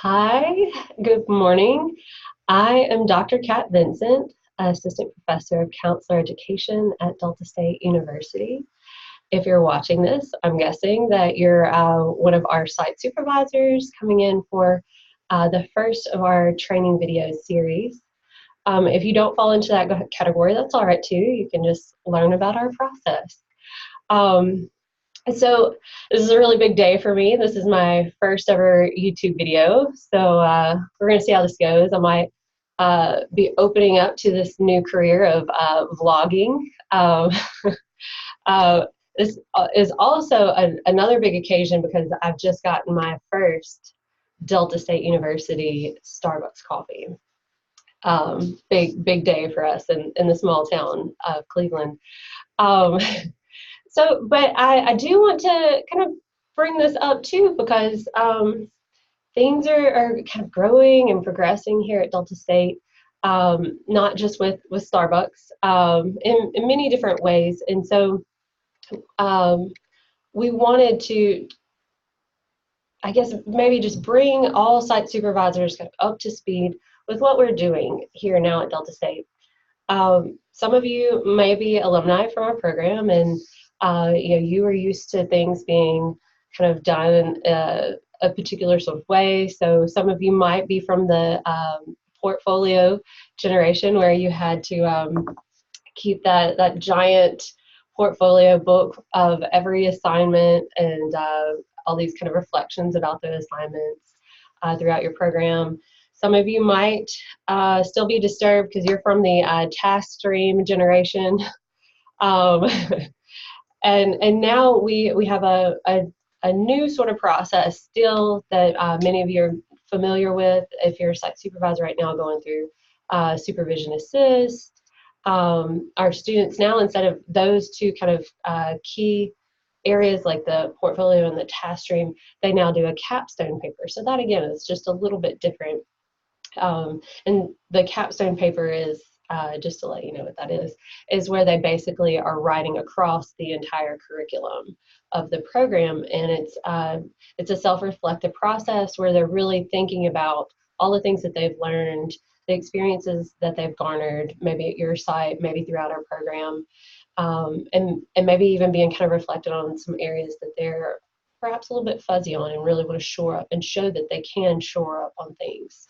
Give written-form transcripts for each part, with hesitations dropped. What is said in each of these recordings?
Hi, good morning. I am Dr. Kat Vincent, Assistant Professor of Counselor Education at Delta State University. If you're watching this, I'm guessing that you're one of our site supervisors coming in for the first of our training video series. If you don't fall into that category, that's all right too. You can just learn about our process. Um, so this is a really big day for me. This is my first ever YouTube video. So we're going to see how this goes. I might be opening up to this new career of vlogging. Uh, this is also another big occasion because I've just gotten my first Delta State University Starbucks coffee. Big day for us in the small town of Cleveland. Um, but I do want to kind of bring this up too because things are kind of growing and progressing here at Delta State, not just with Starbucks, in many different ways. And so we wanted to, I guess, maybe just bring all site supervisors kind of up to speed with what we're doing here now at Delta State. Some of you may be alumni from our program, and you are used to things being kind of done in a particular sort of way. So some of you might be from the portfolio generation where you had to keep that giant portfolio book of every assignment and all these kind of reflections about the assignments throughout your program. Some of you might still be disturbed because you're from the task stream generation. Um, and now we have a new sort of process still that many of you are familiar with if you're a site supervisor right now going through supervision assist. Our students now, instead of those two kind of key areas like the portfolio and the task stream, they now do a capstone paper. So that again is just a little bit different. And the capstone paper is, just to let you know what that is where they basically are writing across the entire curriculum of the program. And it's a self-reflective process where they're really thinking about all the things that they've learned, the experiences that they've garnered, maybe at your site, maybe throughout our program, and maybe even being kind of reflected on some areas that they're perhaps a little bit fuzzy on and really want to shore up and show that they can shore up on things.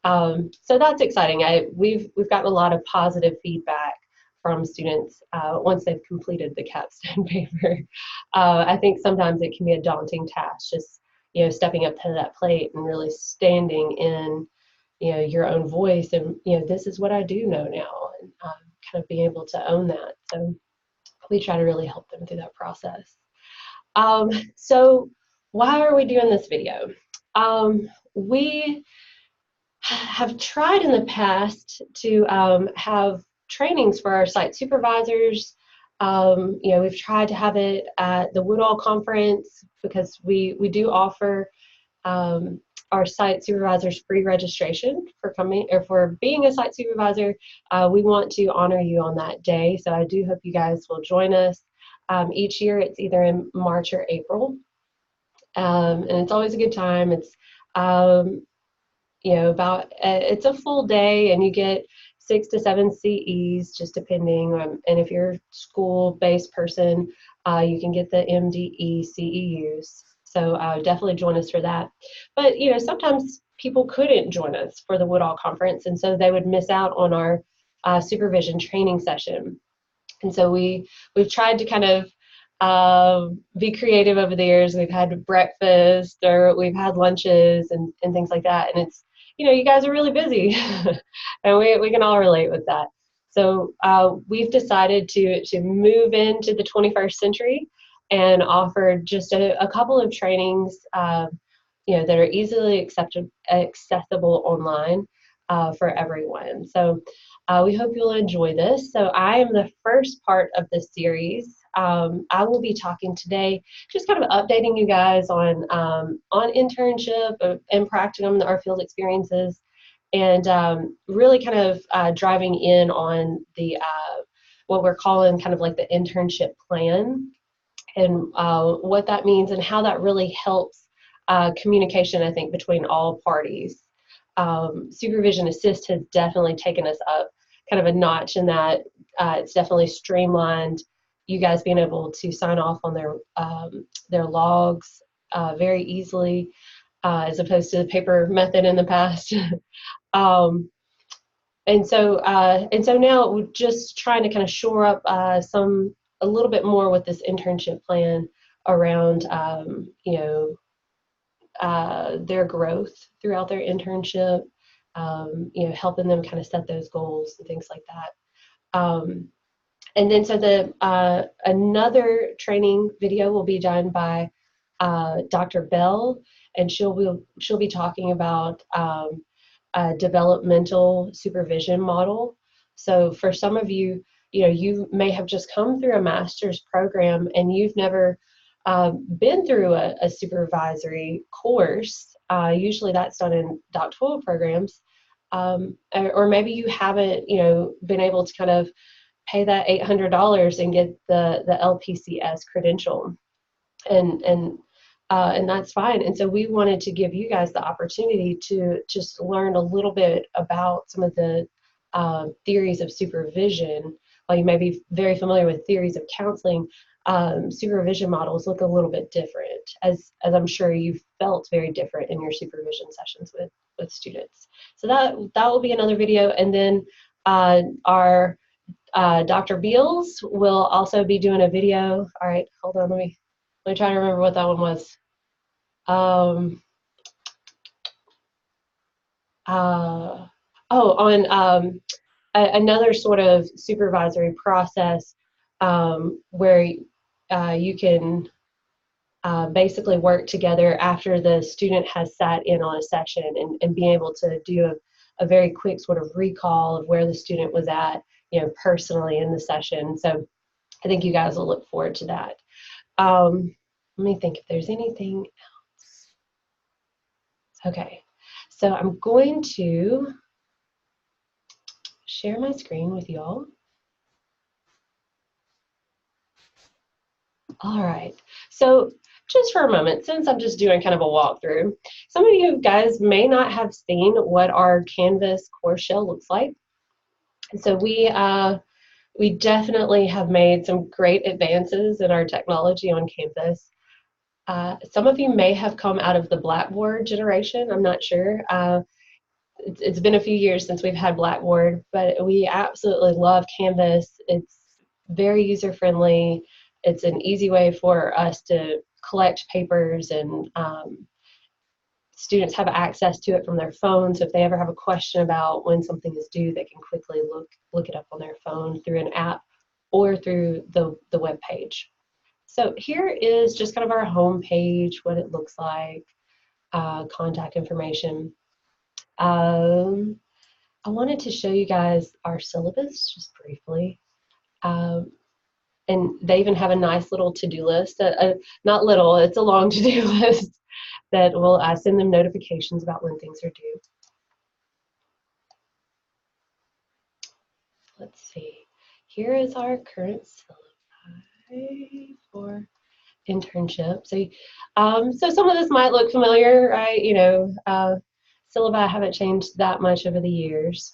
So that's exciting. We've gotten a lot of positive feedback from students once they've completed the capstone paper. I think sometimes it can be a daunting task, just stepping up to that plate and really standing in your own voice and this is what I do know now, and kind of being able to own that. So we try to really help them through that process. So why are we doing this video? We have tried in the past to have trainings for our site supervisors. We've tried to have it at the Woodall Conference because we do offer our site supervisors free registration for coming or for being a site supervisor. We want to honor you on that day, so I do hope you guys will join us. Each year it's either in March or April, and it's always a good time. It's it's a full day and you get 6 to 7 CEs just depending on, and if you're a school-based person, you can get the MDE CEUs. So definitely join us for that. But sometimes people couldn't join us for the Woodall Conference, and so they would miss out on our supervision training session. And so we've tried to kind of be creative over the years. We've had breakfast or we've had lunches and things like that. And it's, you guys are really busy and we can all relate with that. So we've decided to move into the 21st century and offer just a couple of trainings, that are easily accessible online for everyone. So we hope you'll enjoy this. So I am the first part of this series. I will be talking today, just kind of updating you guys on internship and practicum, our field experiences, and really kind of driving in on the what we're calling kind of like the internship plan and what that means and how that really helps communication, I think, between all parties. Supervision Assist has definitely taken us up kind of a notch in that it's definitely streamlined you guys being able to sign off on their logs very easily, as opposed to the paper method in the past. um, and so now we're just trying to kind of shore up a little bit more with this internship plan around their growth throughout their internship, helping them kind of set those goals and things like that. And then so another training video will be done by Dr. Bell, and she'll be talking about a developmental supervision model. So for some of you, you may have just come through a master's program and you've never been through a supervisory course. Usually that's done in doctoral programs. Or maybe you haven't, been able to kind of pay that $800 and get the LPCS credential. And that's fine. And so we wanted to give you guys the opportunity to just learn a little bit about some of the theories of supervision. While you may be very familiar with theories of counseling, supervision models look a little bit different, as I'm sure you've felt very different in your supervision sessions with students. So that will be another video. And then our Dr. Beals will also be doing a video. All right, hold on, let me try to remember what that one was. On another sort of supervisory process where you can basically work together after the student has sat in on a session and be able to do a very quick sort of recall of where the student was at, personally in the session. So I think you guys will look forward to that. Let me think if there's anything else. Okay, so I'm going to share my screen with y'all. All right, so just for a moment, since I'm just doing kind of a walkthrough, some of you guys may not have seen what our Canvas course shell looks like. And so we definitely have made some great advances in our technology on Canvas. Some of you may have come out of the Blackboard generation, I'm not sure. It's been a few years since we've had Blackboard, but we absolutely love Canvas. It's very user-friendly. It's an easy way for us to collect papers, and students have access to it from their phone. So if they ever have a question about when something is due, they can quickly look it up on their phone through an app or through the web page. So here is just kind of our home page, what it looks like, contact information. I wanted to show you guys our syllabus just briefly. And they even have a nice little to-do list, not little, it's a long to-do list that will send them notifications about when things are due. Let's see, here is our current syllabi for internship. So some of this might look familiar, right? Syllabi haven't changed that much over the years.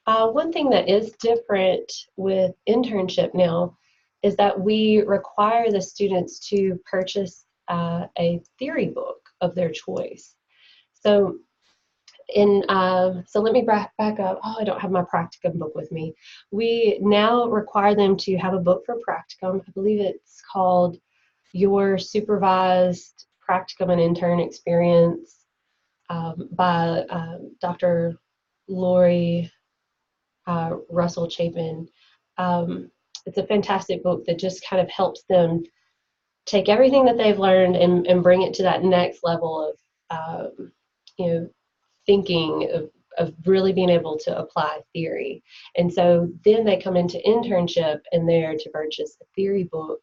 One thing that is different with internship now is that we require the students to purchase a theory book of their choice. So let me back up. Oh, I don't have my practicum book with me. We now require them to have a book for practicum. I believe it's called Your Supervised Practicum and Intern Experience by Dr. Lori Russell Chapin. It's a fantastic book that just kind of helps them take everything that they've learned and bring it to that next level of thinking, of really being able to apply theory. And so then they come into internship and they're to purchase a theory book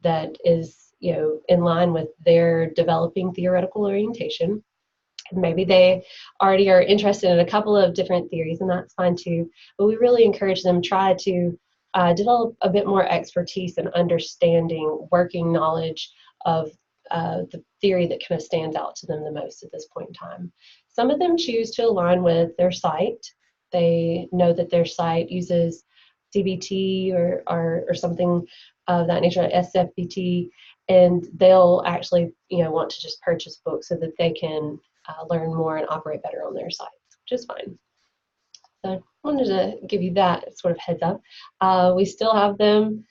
that is in line with their developing theoretical orientation. Maybe they already are interested in a couple of different theories, and that's fine too. But we really encourage them try to develop a bit more expertise and understanding, working knowledge of the theory that kind of stands out to them the most at this point in time. Some of them choose to align with their site. They know that their site uses CBT or something of that nature, SFBT, and they'll actually want to just purchase books so that they can learn more and operate better on their sites, which is fine. So I wanted to give you that sort of heads up. We still have them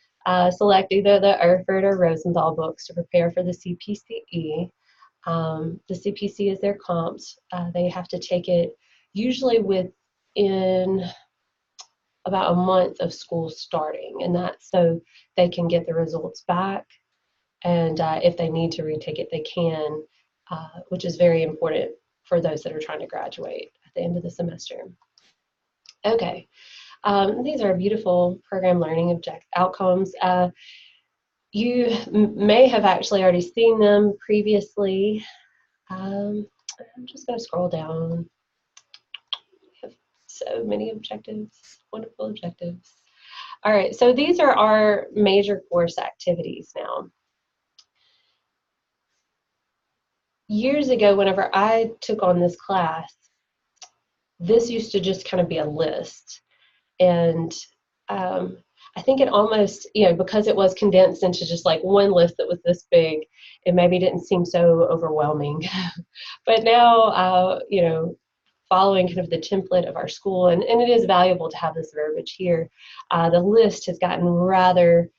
select either the Erfurt or Rosenthal books to prepare for the CPCE. The CPC is their comps. They have to take it usually within about a month of school starting, and that's so they can get the results back. And if they need to retake it, they can, which is very important for those that are trying to graduate at the end of the semester. Okay, these are beautiful program learning outcomes. You may have actually already seen them previously. I'm just going to scroll down. We have so many objectives, wonderful objectives. All right, so these are our major course activities now. Years ago, whenever I took on this class, this used to just kind of be a list. And I think it almost, because it was condensed into just like one list that was this big, it maybe didn't seem so overwhelming. But now, following kind of the template of our school, and it is valuable to have this verbiage here, the list has gotten rather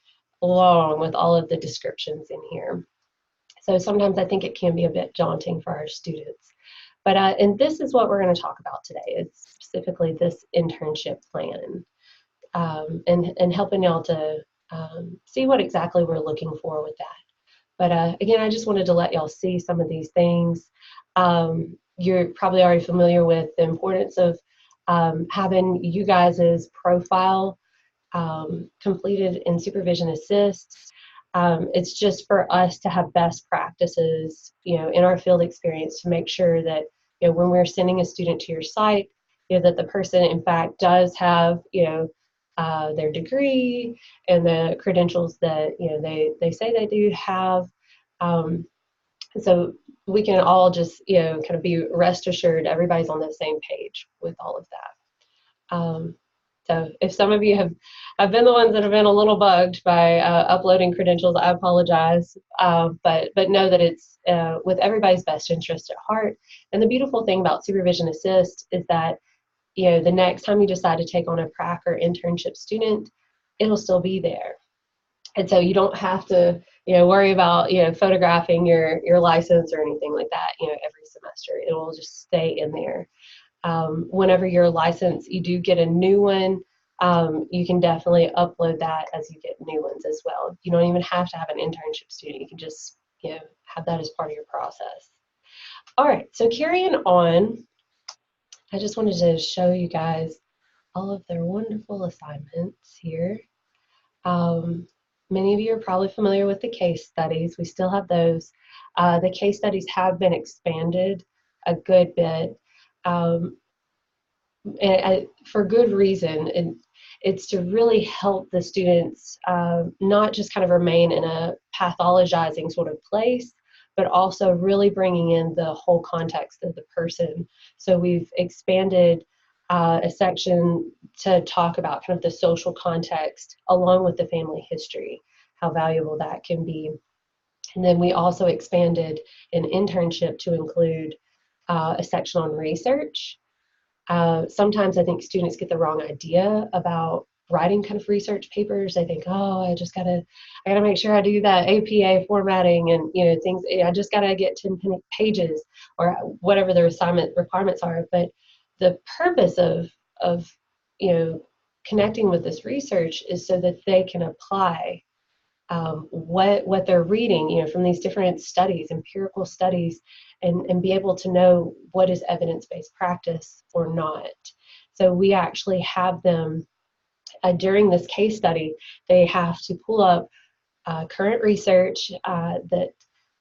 long with all of the descriptions in here. So sometimes I think it can be a bit daunting for our students. But and this is what we're going to talk about today, is specifically this internship plan, and helping y'all to see what exactly we're looking for with that. But again, I just wanted to let y'all see some of these things. You're probably already familiar with the importance of having you guys' profile completed in Supervision Assist. It's just for us to have best practices, in our field experience, to make sure that, when we're sending a student to your site, that the person in fact does have, their degree and the credentials that, they say they do have. So we can all just, kind of be rest assured everybody's on the same page with all of that. So if some of you have been the ones that have been a little bugged by uploading credentials, I apologize. But know that it's with everybody's best interest at heart. And the beautiful thing about Supervision Assist is that, the next time you decide to take on a prac or internship student, it'll still be there. And so you don't have to, worry about, photographing your license or anything like that, every semester. It will just stay in there. Whenever your license, you do get a new one, you can definitely upload that as you get new ones as well. You don't even have to have an internship student. You can just, have that as part of your process. All right, so carrying on, I just wanted to show you guys all of their wonderful assignments here. Many of you are probably familiar with the case studies. We still have those. The case studies have been expanded a good bit. And for good reason, and it's to really help the students not just kind of remain in a pathologizing sort of place, but also really bringing in the whole context of the person. So we've expanded a section to talk about kind of the social context along with the family history, how valuable that can be. And then we also expanded an internship to include a section on research. Sometimes I think students get the wrong idea about writing kind of research papers. They think, oh, I gotta make sure I do that APA formatting and things. I just gotta get 10 pages or whatever their assignment requirements are. But the purpose of connecting with this research is so that they can apply what they're reading, from these different studies, empirical studies, and be able to know what is evidence-based practice or not. So we actually have them, during this case study, they have to pull up current research that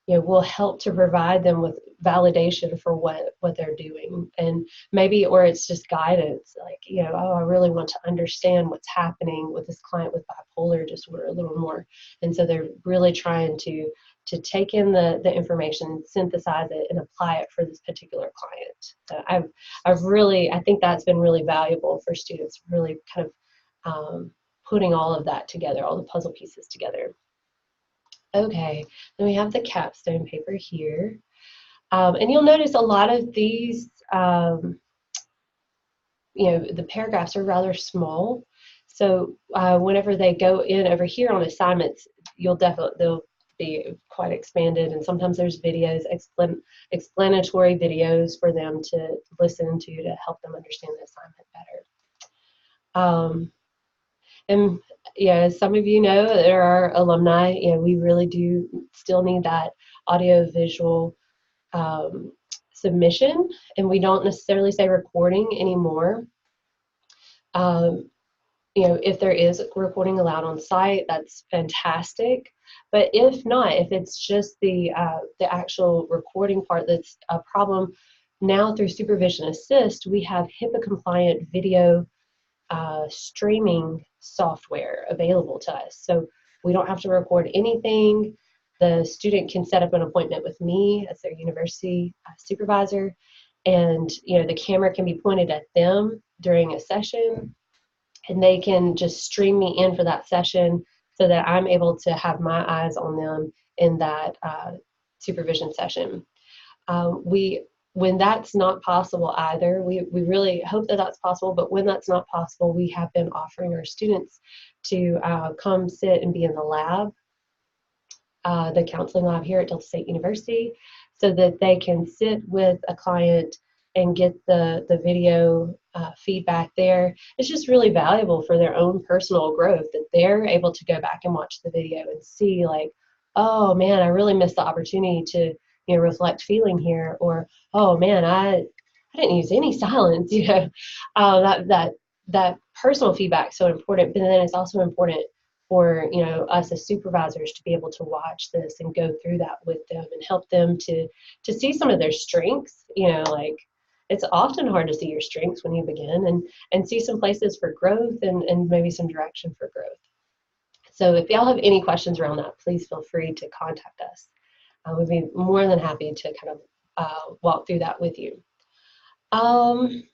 will help to provide them with validation for what they're doing. And maybe, or it's just guidance, like, oh, I really want to understand what's happening with this client with bipolar disorder a little more. And so they're really trying to to take in the information, synthesize it, and apply it for this particular client. So I think that's been really valuable for students, really kind of putting all of that together, all the puzzle pieces together. Okay, then we have the capstone paper here. And you'll notice a lot of these, the paragraphs are rather small. So whenever they go in over here on assignments, they'll be quite expanded, and sometimes there's videos, explanatory videos for them to listen to help them understand the assignment better. And as some of you know, there are alumni, we really do still need that audio-visual submission, and we don't necessarily say recording anymore. If there is recording allowed on site, that's fantastic. But if not, if it's just the actual recording part that's a problem, now through Supervision Assist, we have HIPAA-compliant video streaming software available to us. So we don't have to record anything. The student can set up an appointment with me as their university supervisor, and the camera can be pointed at them during a session, and they can just stream me in for that session so that I'm able to have my eyes on them in that supervision session. When that's not possible either, we really hope that that's possible, but when that's not possible, we have been offering our students to come sit and be in the lab, the counseling lab here at Delta State University, so that they can sit with a client and get the video feedback there. It's just really valuable for their own personal growth that they're able to go back and watch the video and see, like, oh man, I really missed the opportunity to reflect feeling here, or oh man, I didn't use any silence. That personal feedback is so important, but then it's also important for us as supervisors to be able to watch this and go through that with them and help them to see some of their strengths. Like, it's often hard to see your strengths when you begin, and see some places for growth and maybe some direction for growth. So if y'all have any questions around that, please feel free to contact us. We'd be more than happy to kind of walk through that with you. And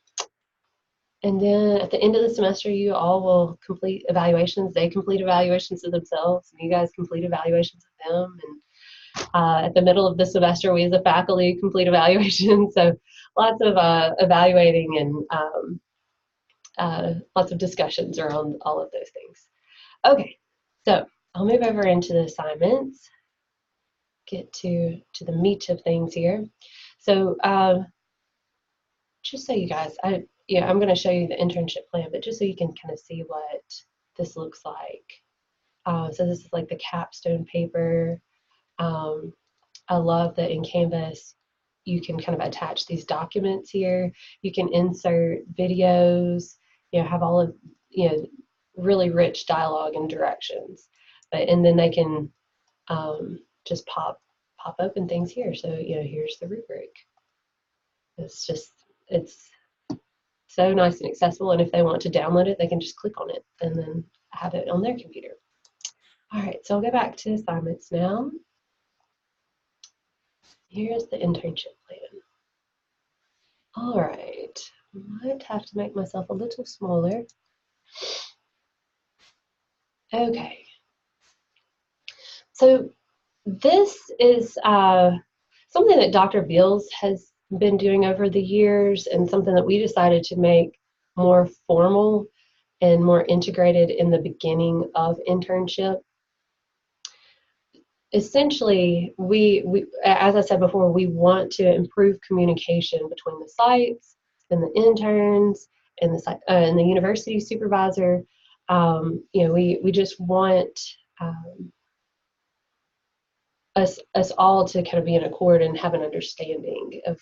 then at the end of the semester, you all will complete evaluations. They complete evaluations of themselves, and you guys complete evaluations of them. And at the middle of the semester, we as a faculty complete evaluations. So lots of evaluating and lots of discussions around all of those things. Okay, so I'll move over into the assignments, get to the meat of things here. So just so you guys, I'm going to show you the internship plan, but just so you can kind of see what this looks like. So this is like the capstone paper. I love that in Canvas, you can kind of attach these documents here. You can insert videos, have all of, really rich dialogue and directions. And then they can just pop open things here. So, here's the rubric. It's so nice and accessible, and if they want to download it, they can just click on it and then have it on their computer. All right, so I'll go back to assignments now. Here's the internship plan. All right, might have to make myself a little smaller. Okay, so this is something that Dr. Beals has been doing over the years, and something that we decided to make more formal and more integrated in the beginning of internship. Essentially, we as I said before, we want to improve communication between the sites and the interns and the university supervisor. We just want us all to kind of be in accord and have an understanding of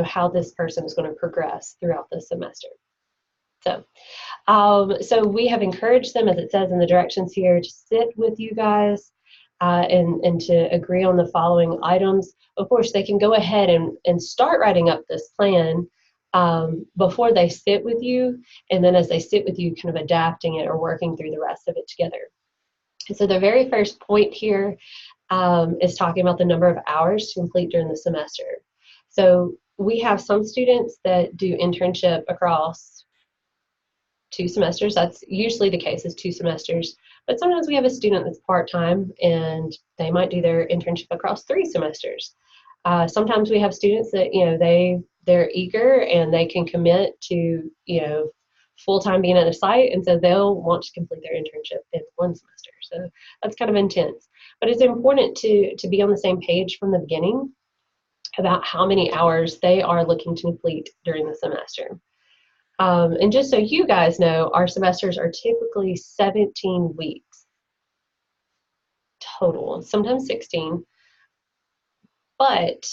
how this person is going to progress throughout the semester. So we have encouraged them, as it says in the directions here, to sit with you guys and to agree on the following items. Of course, they can go ahead and start writing up this plan before they sit with you, and then as they sit with you, kind of adapting it or working through the rest of it together. So the very first point here is talking about the number of hours to complete during the semester. So we have some students that do internship across 2 semesters. That's usually the case, is 2 semesters. But sometimes we have a student that's part-time and they might do their internship across 3 semesters. Sometimes we have students that, they're eager and they can commit to, full-time being at a site, and so they'll want to complete their internship in 1 semester. So that's kind of intense. But it's important to be on the same page from the beginning about how many hours they are looking to complete during the semester. And just so you guys know, our semesters are typically 17 weeks total, sometimes 16. But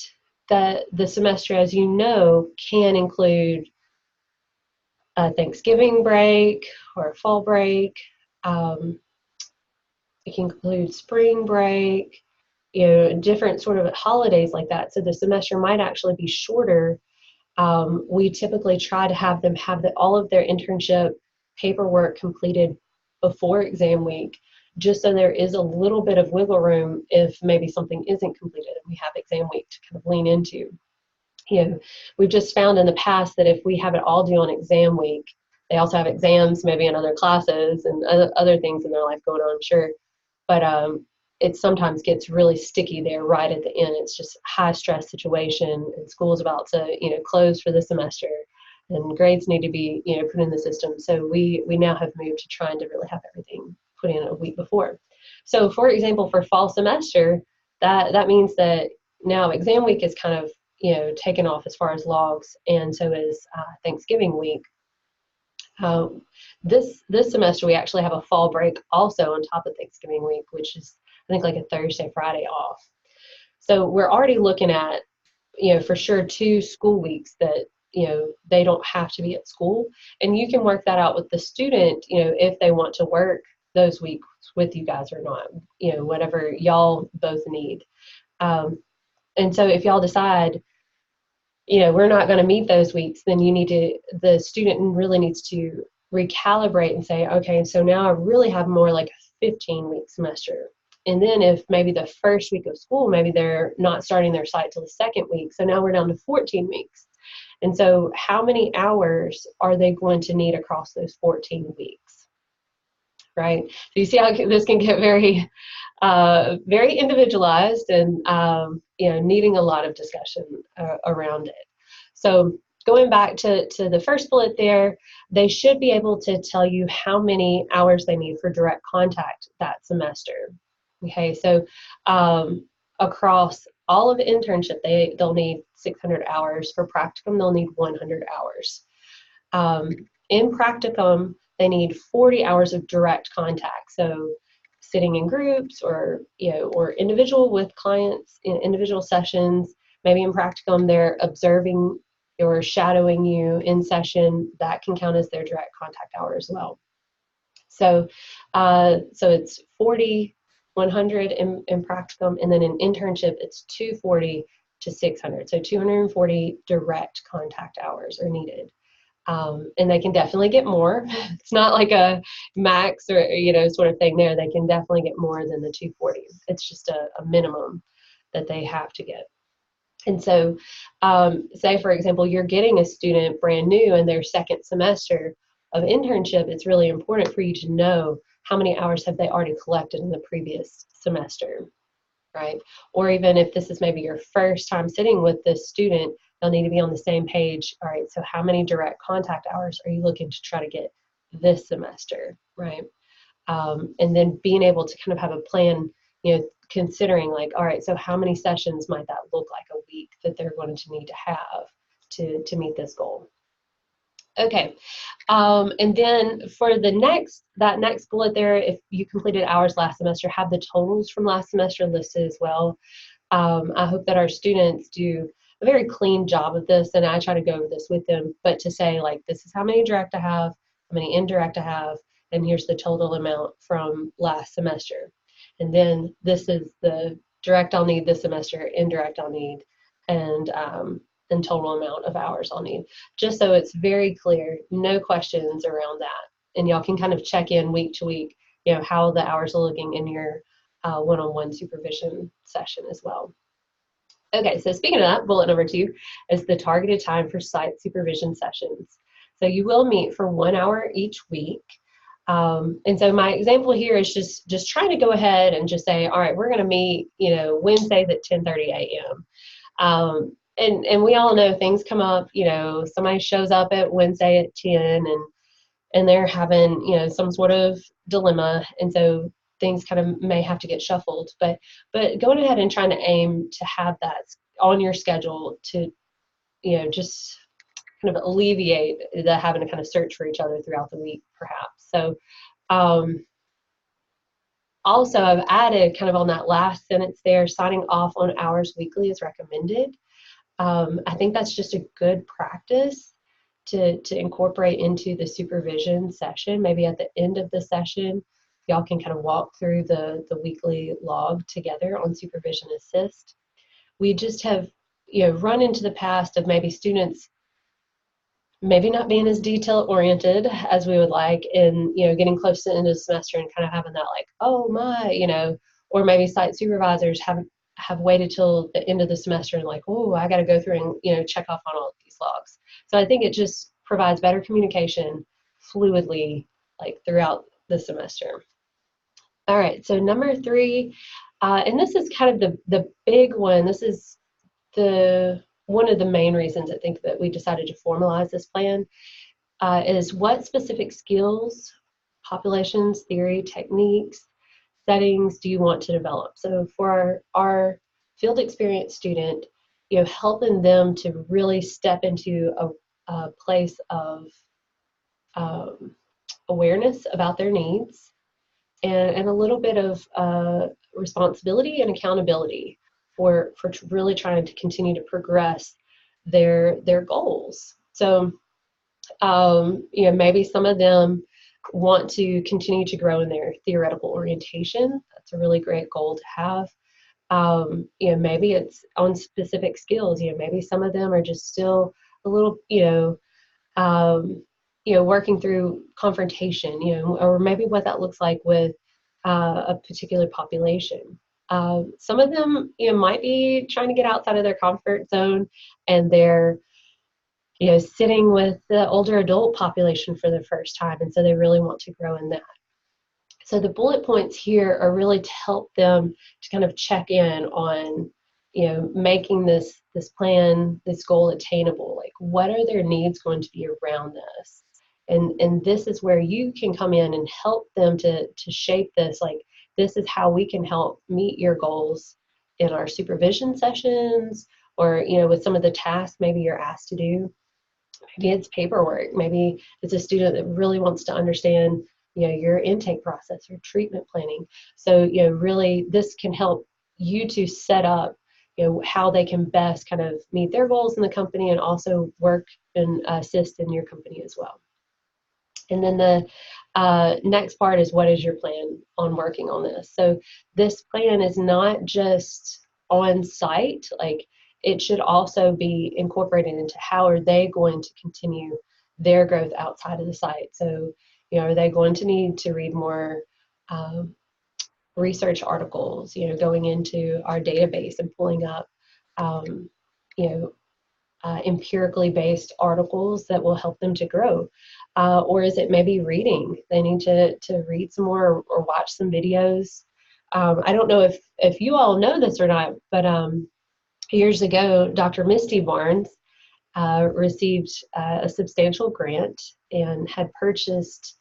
the semester, as you know, can include a Thanksgiving break or a fall break. It can include spring break, different sort of holidays like that. So the semester might actually be shorter. We typically try to have them have all of their internship paperwork completed before exam week, just so there is a little bit of wiggle room if maybe something isn't completed and we have exam week to kind of lean into. We've just found in the past that if we have it all due on exam week, they also have exams maybe in other classes and other things in their life going on, sure. But it sometimes gets really sticky there right at the end. It's just a high stress situation, and school's about to, close for the semester, and grades need to be, put in the system. So we now have moved to trying to really have everything put in a week before. So for example, for fall semester, that means that now exam week is kind of, taken off as far as logs, and so is Thanksgiving week. This semester we actually have a fall break also on top of Thanksgiving week, which is I think like a Thursday, Friday off. So we're already looking at, for sure 2 school weeks that, they don't have to be at school. And you can work that out with the student, if they want to work those weeks with you guys or not, whatever y'all both need. And so if y'all decide, we're not going to meet those weeks, then the student really needs to recalibrate and say, okay, so now I really have more like a 15-week semester. And then if maybe the first week of school, maybe they're not starting their site till the second week, so now we're down to 14 weeks. And so how many hours are they going to need across those 14 weeks, right? So you see how this can get very, very individualized and, needing a lot of discussion around it. So going back to the first bullet there, they should be able to tell you how many hours they need for direct contact that semester. Okay, so across all of internship, they'll need 600 hours. For practicum, they'll need 100 hours. In practicum, they need 40 hours of direct contact. So sitting in groups or individual with clients in individual sessions. Maybe in practicum, they're observing or shadowing you in session. That can count as their direct contact hour as well. So it's 40, 100 in practicum, and then in internship, it's 240 to 600. So 240 direct contact hours are needed. And they can definitely get more. It's not like a max or, sort of thing there. They can definitely get more than the 240. It's just a minimum that they have to get. And so say, for example, you're getting a student brand new in their second semester of internship. It's really important for you to know how many hours have they already collected in the previous semester, right? Or even if this is maybe your first time sitting with this student, they'll need to be on the same page. All right, so how many direct contact hours are you looking to try to get this semester, right? And then being able to kind of have a plan, considering like, all right, so how many sessions might that look like a week that they're going to need to have to meet this goal? Okay, and then for that next bullet there, if you completed hours last semester, have the totals from last semester listed as well. I hope that our students do a very clean job of this, and I try to go over this with them, but to say like, this is how many direct I have, how many indirect I have, and here's the total amount from last semester. And then this is the direct I'll need this semester, indirect I'll need, and total amount of hours I'll need, just so it's very clear, no questions around that. And y'all can kind of check in week to week, how the hours are looking in your one-on-one supervision session as well. Okay, so speaking of that, bullet number 2 is the targeted time for site supervision sessions. So you will meet for 1 hour each week. And so my example here is just trying to go ahead and just say, all right, we're going to meet, Wednesdays at 10:30 a.m. And we all know things come up, somebody shows up at Wednesday at 10 and they're having, some sort of dilemma. And so things kind of may have to get shuffled, but going ahead and trying to aim to have that on your schedule to, just kind of alleviate the having to kind of search for each other throughout the week, perhaps. So also I've added kind of on that last sentence there, signing off on hours weekly is recommended. I think that's just a good practice to incorporate into the supervision session. Maybe at the end of the session, y'all can kind of walk through the weekly log together on Supervision Assist. We just have, run into the past of maybe students maybe not being as detail oriented as we would like, and getting close to the end of the semester and kind of having that like, oh my, or maybe site supervisors have waited till the end of the semester and like, oh, I got to go through and check off on all of these logs. So I think it just provides better communication fluidly like throughout the semester. All right, so number 3, and this is kind of the big one. This is one of the main reasons I think that we decided to formalize this plan, is what specific skills, populations, theory, techniques, settings do you want to develop? So for our field experience student, helping them to really step into a place of awareness about their needs and a little bit of responsibility and accountability for really trying to continue to progress their goals. So maybe some of them want to continue to grow in their theoretical orientation. That's a really great goal to have. Maybe it's on specific skills. Maybe some of them are just still a little, working through confrontation, or maybe what that looks like with a particular population. Some of them, might be trying to get outside of their comfort zone, and they're sitting with the older adult population for the first time, and so they really want to grow in that. So the bullet points here are really to help them to kind of check in on, making this plan, this goal attainable. Like, what are their needs going to be around this? And this is where you can come in and help them to shape this. Like, this is how we can help meet your goals in our supervision sessions, or with some of the tasks maybe you're asked to do. Maybe it's paperwork. Maybe it's a student that really wants to understand, your intake process or treatment planning. So, really this can help you to set up, how they can best kind of meet their goals in the company and also work and assist in your company as well. And then the next part is, what is your plan on working on this? So this plan is not just on site, like it should also be incorporated into how are they going to continue their growth outside of the site. So, are they going to need to read more research articles, going into our database and pulling up, empirically based articles that will help them to grow? Or is it maybe reading? They need to read some more or watch some videos. I don't know if you all know this or not, but years ago, Dr. Misty Barnes received a substantial grant and had purchased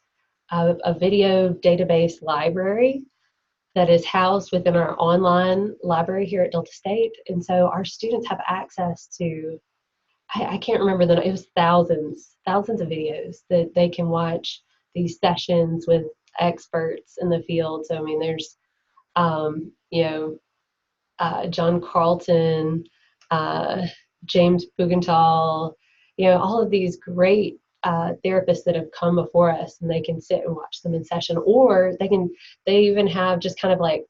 a video database library that is housed within our online library here at Delta State. And so our students have access to, I can't remember it was thousands of videos that they can watch these sessions with experts in the field. So, I mean, there's, John Carlton, James Bugental, all of these great therapists that have come before us, and they can sit and watch them in session, or they even have just kind of like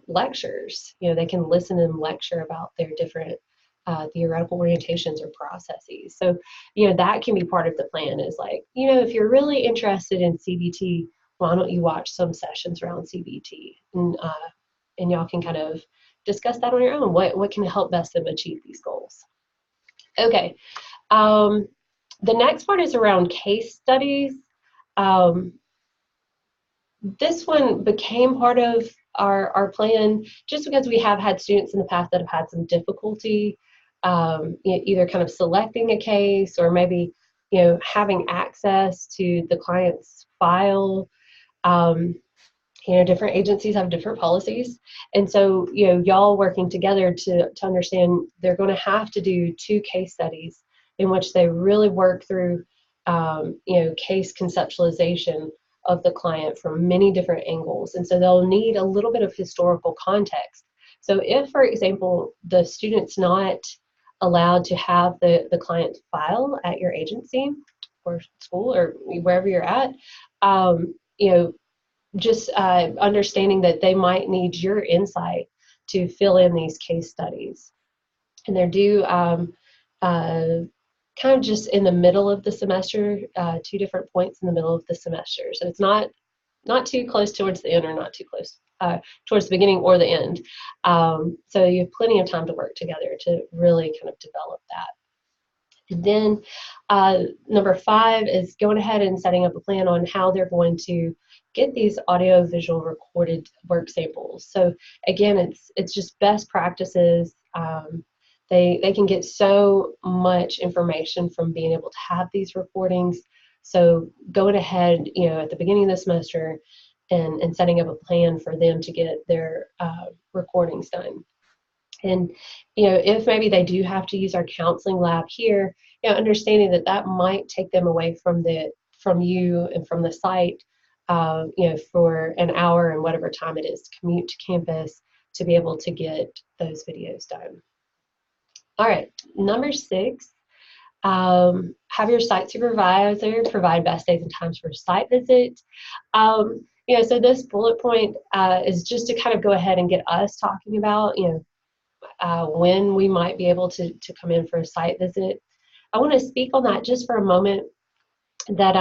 lectures. They can listen and lecture about their different theoretical orientations or processes. So, that can be part of the plan, is like, if you're really interested in CBT, why don't you watch some sessions around CBT, and y'all can kind of discuss that on your own. What can help best them achieve these goals? Okay. The next part is around case studies. This one became part of our plan just because we have had students in the past that have had some difficulty either kind of selecting a case or maybe having access to the client's file. Different agencies have different policies, and so y'all working together to understand they're going to have to do 2 case studies in which they really work through case conceptualization of the client from many different angles. And so they'll need a little bit of historical context. So if, for example, the student's not allowed to have the client file at your agency or school or wherever you're at, just understanding that they might need your insight to fill in these case studies. And they're due kind of just in the middle of the semester, 2 different points in the middle of the semester. So it's not too close towards the end or not too close towards the beginning or the end. So you have plenty of time to work together to really kind of develop that. And then number 5 is going ahead and setting up a plan on how they're going to get these audio visual recorded work samples. So again, it's just best practices. They can get so much information from being able to have these recordings. So going ahead, at the beginning of the semester and setting up a plan for them to get their recordings done. And, if maybe they do have to use our counseling lab here, understanding that might take them away from you and from the site, for an hour and whatever time it is to commute to campus to be able to get those videos done. All right, number 6, have your site supervisor provide best days and times for a site visit. So this bullet point is just to kind of go ahead and get us talking about, when we might be able to come in for a site visit. I want to speak on that just for a moment. That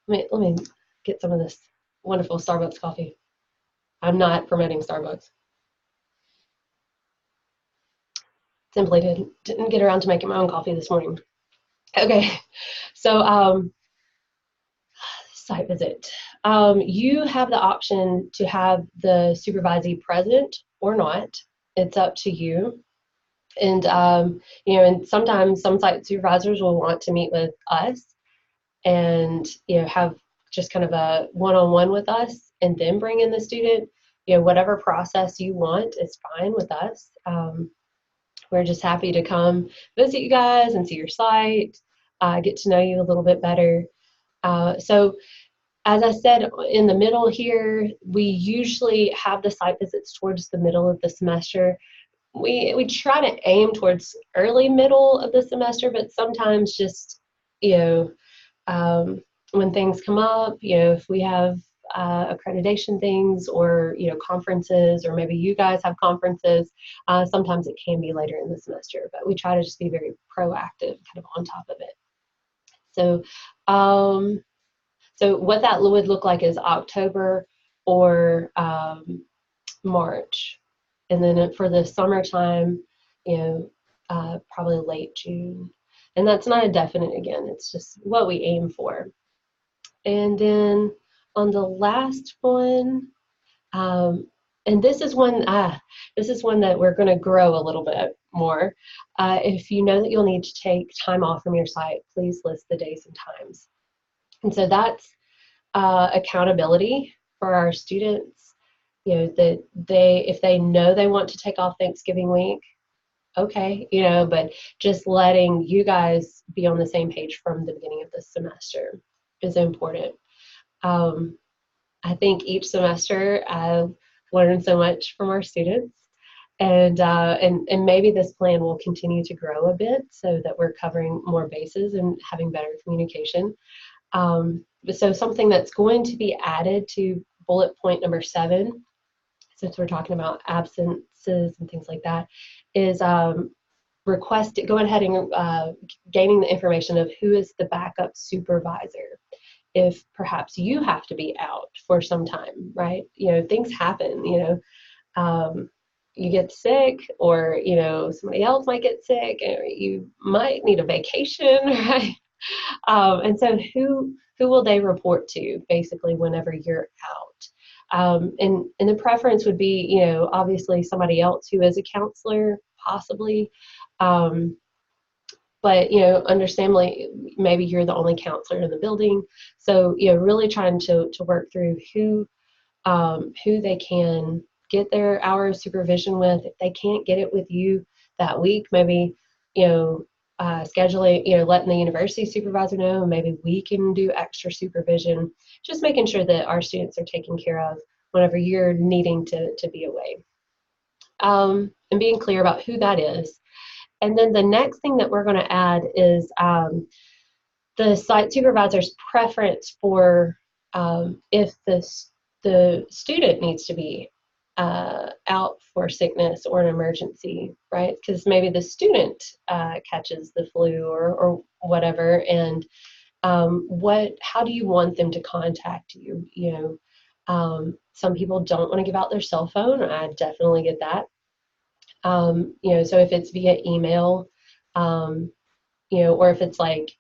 let me get some of this wonderful Starbucks coffee. I'm not promoting Starbucks. Simply didn't get around to making my own coffee this morning. Okay, so site visit. You have the option to have the supervisee present or not. It's up to you. And and sometimes some site supervisors will want to meet with us and have just kind of a one-on-one with us and then bring in the student. Whatever process you want is fine with us. We're just happy to come visit you guys and see your site, get to know you a little bit better. So as I said, in the middle here, we usually have the site visits towards the middle of the semester. We try to aim towards early middle of the semester, but sometimes just, when things come up, if we have accreditation things or, conferences, or maybe you guys have conferences, sometimes it can be later in the semester, but we try to just be very proactive, kind of on top of it. So, so what that would look like is October or March. And then for the summertime, probably late June. And that's not a definite again, it's just what we aim for. And then on the last one, and this is one that we're going to grow a little bit more. If you know that you'll need to take time off from your site, please list the days and times. And so that's accountability for our students. That if they know they want to take off Thanksgiving week, okay, but just letting you guys be on the same page from the beginning of the semester is important. I think each semester I've learned so much from our students, and maybe this plan will continue to grow a bit so that we're covering more bases and having better communication. So something that's going to be added to bullet point number 7, since we're talking about absences and things like that, is going ahead and gaining the information of who is the backup supervisor. if perhaps you have to be out for some time, right? Things happen, you get sick, or, somebody else might get sick, or you might need a vacation, right? And so who will they report to basically whenever you're out? And the preference would be, obviously somebody else who is a counselor, possibly. But, understandably, maybe you're the only counselor in the building. So, really trying to work through who they can get their hour of supervision with. If they can't get it with you that week, maybe, scheduling, letting the university supervisor know, and maybe we can do extra supervision, just making sure that our students are taken care of whenever you're needing to be away. And being clear about who that is. And then the next thing that we're going to add is the site supervisor's preference for if the student needs to be out for sickness or an emergency, right? Because maybe the student catches the flu or whatever, and how do you want them to contact you? Some people don't want to give out their cell phone. I definitely get that. So if it's via email, or if it's like,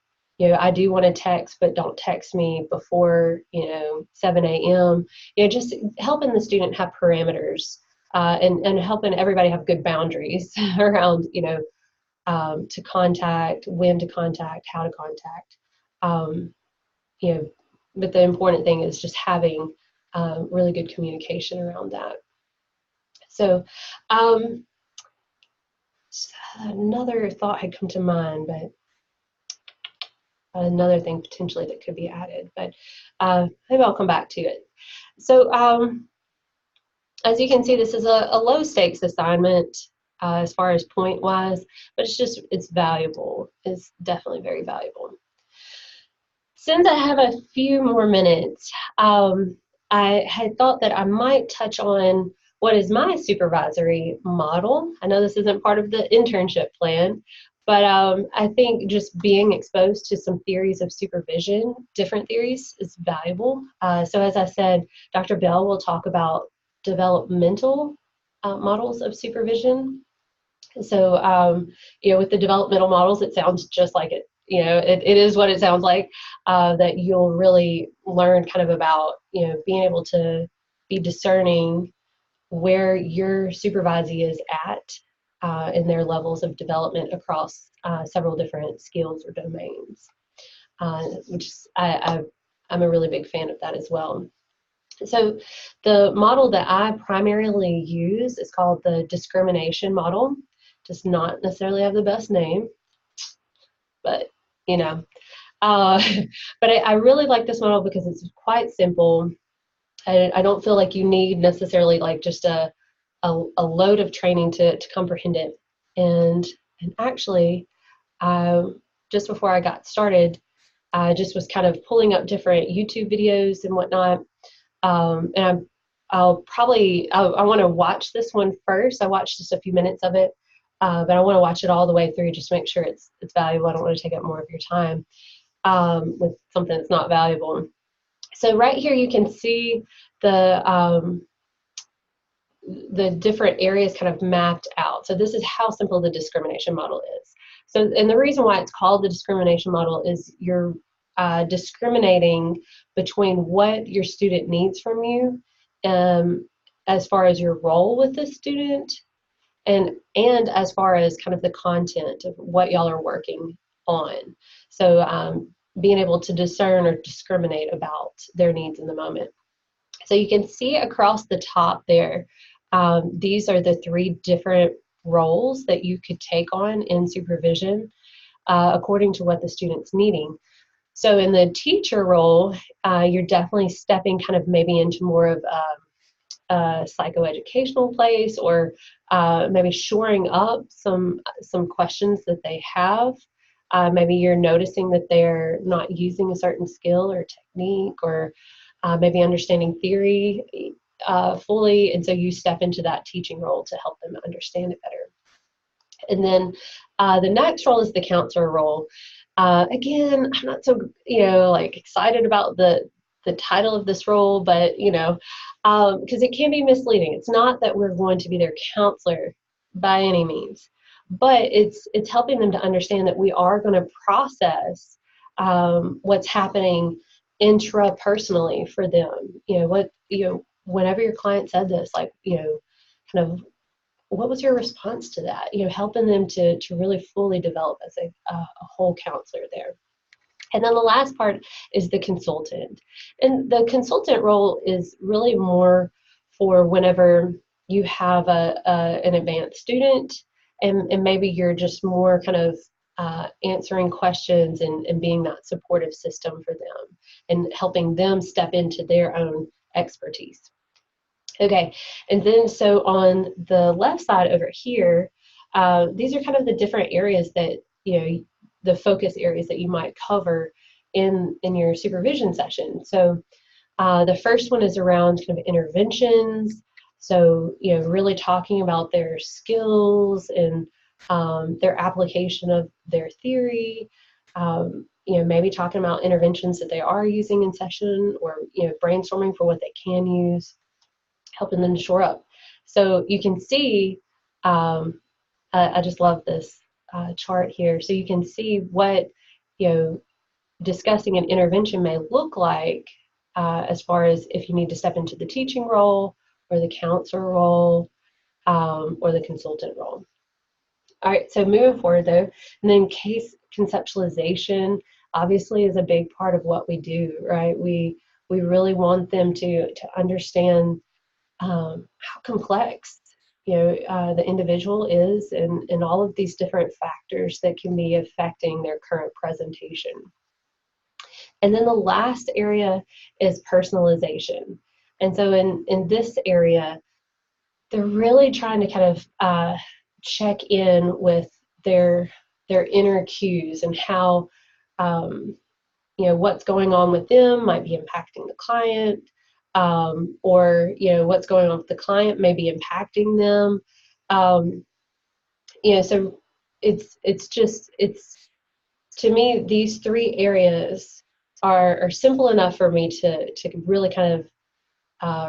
I do want to text, but don't text me before, 7 a.m., just helping the student have parameters, and helping everybody have good boundaries around, to contact, when to contact, how to contact. But the important thing is just having really good communication around that. So, another thought had come to mind, but another thing potentially that could be added, but maybe I'll come back to it. So as you can see, this is a low stakes assignment as far as point wise, but it's valuable. It's definitely very valuable. Since I have a few more minutes, I had thought that I might touch on what is my supervisory model. I know this isn't part of the internship plan, but I think just being exposed to some theories of supervision, different theories, is valuable. So as I said, Dr. Bell will talk about developmental models of supervision. So, with the developmental models, it sounds just like it. It is what it sounds like, that you'll really learn kind of about, being able to be discerning where your supervisee is at in their levels of development across several different skills or domains, which I'm a really big fan of that as well. So the model that I primarily use is called the discrimination model. Does not necessarily have the best name, but but I really like this model because it's quite simple. I don't feel like you need necessarily like just a load of training to comprehend it. And actually, just before I got started, I just was kind of pulling up different YouTube videos and whatnot. And I want to watch this one first. I watched just a few minutes of it, but I want to watch it all the way through, just to make sure it's valuable. I don't want to take up more of your time with something that's not valuable. So right here you can see the different areas kind of mapped out. So this is how simple the discrimination model is. So, and the reason why it's called the discrimination model is you're discriminating between what your student needs from you, as far as your role with the student, and as far as kind of the content of what y'all are working on. So being able to discern or discriminate about their needs in the moment. So you can see across the top there, these are the 3 different roles that you could take on in supervision according to what the student's needing. So in the teacher role, you're definitely stepping kind of maybe into more of a psychoeducational place, or maybe shoring up some questions that they have. Maybe you're noticing that they're not using a certain skill or technique, or maybe understanding theory fully, and so you step into that teaching role to help them understand it better. And then the next role is the counselor role. Again, I'm not so, like excited about the title of this role, but, because it can be misleading. It's not that we're going to be their counselor by any means, but it's helping them to understand that we are going to process what's happening intrapersonally for them. Whenever your client said this, like, kind of what was your response to that? Helping them to really fully develop as a whole counselor there. And then the last part is the consultant. And the consultant role is really more for whenever you have an advanced student, and maybe you're just more kind of answering questions and being that supportive system for them and helping them step into their own expertise. Okay, and then so on the left side over here, these are kind of the different areas that, the focus areas that you might cover in your supervision session. So the first one is around kind of interventions. So, really talking about their skills and their application of their theory. Maybe talking about interventions that they are using in session, or, brainstorming for what they can use, helping them to shore up. So you can see, I just love this chart here. So you can see what, discussing an intervention may look like, as far as if you need to step into the teaching role or the counselor role, or the consultant role. All right, so moving forward though, and then case conceptualization obviously is a big part of what we do, right? We really want them to understand how complex, the individual is, and all of these different factors that can be affecting their current presentation. And then the last area is personalization. And so in this area, they're really trying to kind of check in with their inner cues, and how, what's going on with them might be impacting the client, or, what's going on with the client may be impacting them. So it's to me, these three areas are simple enough for me to really kind of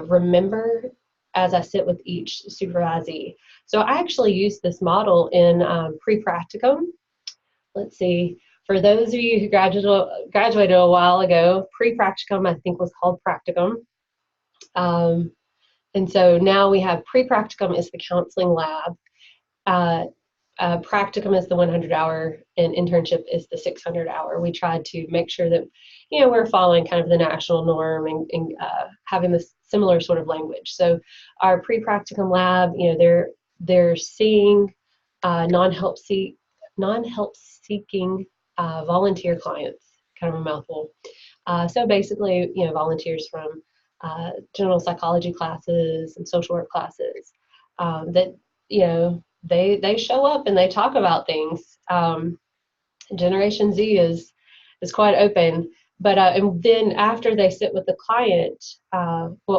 remember as I sit with each supervisee. So I actually use this model in pre-practicum. Let's see, for those of you who graduated a while ago, pre-practicum I think was called practicum. And so now we have pre-practicum is the counseling lab. Practicum is the 100-hour, and internship is the 600-hour. We tried to make sure that, we're following kind of the national norm, and having this similar sort of language. So our pre-practicum lab, they're seeing non-help seeking volunteer clients, kind of a mouthful. So basically, volunteers from general psychology classes and social work classes, that, they show up and they talk about things. Generation Z is quite open, but and then after they sit with the client,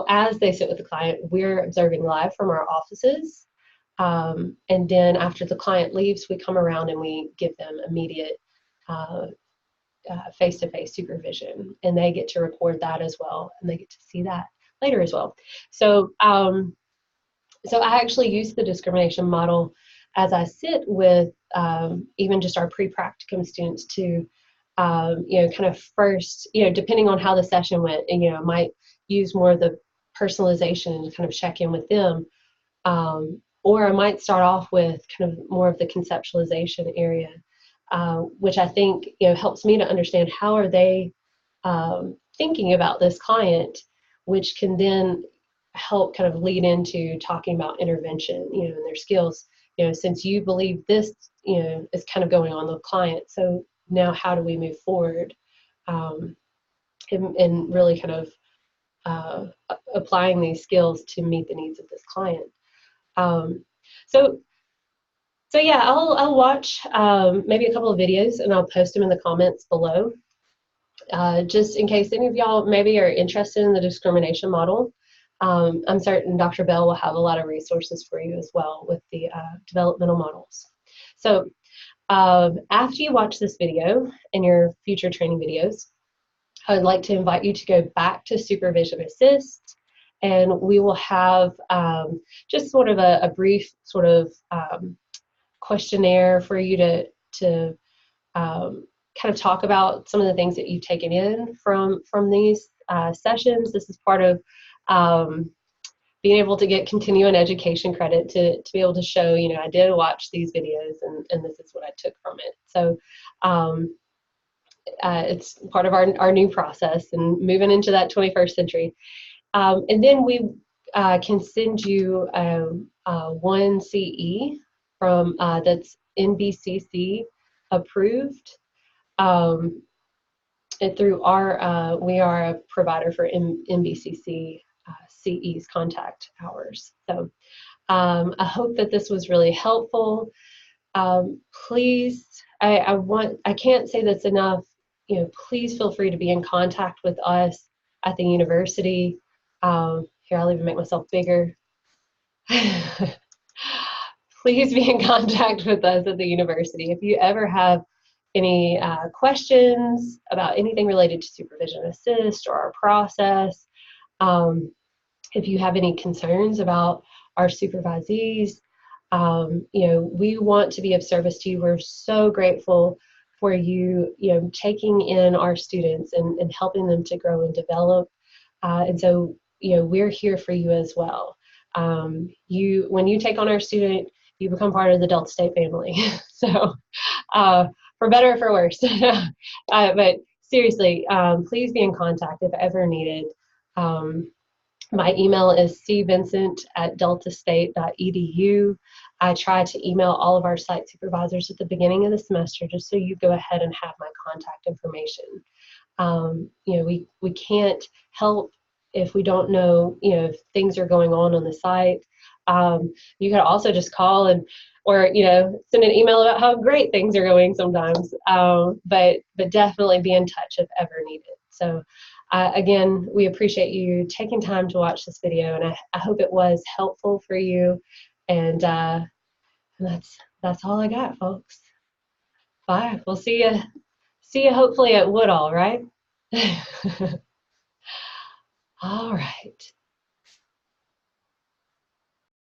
as they sit with the client, we're observing live from our offices, and then after the client leaves, we come around and we give them immediate face-to-face supervision, and they get to record that as well, and they get to see that later as well. So so I actually use the discrimination model as I sit with even just our pre-practicum students to, kind of first, depending on how the session went, and, I might use more of the personalization and kind of check in with them. Or I might start off with kind of more of the conceptualization area, which I think, helps me to understand how are they thinking about this client, which can then help kind of lead into talking about intervention, and their skills, since you believe this, is kind of going on with the client. So now how do we move forward, and really kind of applying these skills to meet the needs of this client. So yeah, I'll watch maybe a couple of videos, and I'll post them in the comments below, just in case any of y'all maybe are interested in the discrimination model. I'm certain Dr. Bell will have a lot of resources for you as well with the developmental models. So After you watch this video and your future training videos, I would like to invite you to go back to Supervision Assist, and we will have just sort of a brief sort of questionnaire for you to kind of talk about some of the things that you've taken in from these sessions. This is part of being able to get continuing education credit to be able to show, you know, I did watch these videos and this is what I took from it. So it's part of our new process and moving into that 21st century. And then we can send you one CE from that's NBCC approved. And through our, we are a provider for NBCC CE's contact hours. So I hope that this was really helpful. Please, I can't say this enough, you know, please feel free to be in contact with us at the university. Here, I'll even make myself bigger. Please be in contact with us at the university. If you ever have any questions about anything related to Supervision Assist or our process, if you have any concerns about our supervisees, you know, we want to be of service to you. We're so grateful for you, you know, taking in our students and helping them to grow and develop. And so, you know, we're here for you as well. When you take on our student, you become part of the Delta State family. So, for better or for worse. But seriously, please be in contact if ever needed. My email is cvincent@deltastate.edu. I try to email all of our site supervisors at the beginning of the semester just so you go ahead and have my contact information. You know, we can't help if we don't know, you know, if things are going on the site. You can also just call or, you know, send an email about how great things are going sometimes. But definitely be in touch if ever needed. So again, we appreciate you taking time to watch this video, and I hope it was helpful for you. And that's all I got, folks. Bye. We'll see you hopefully at Woodall, right? All right.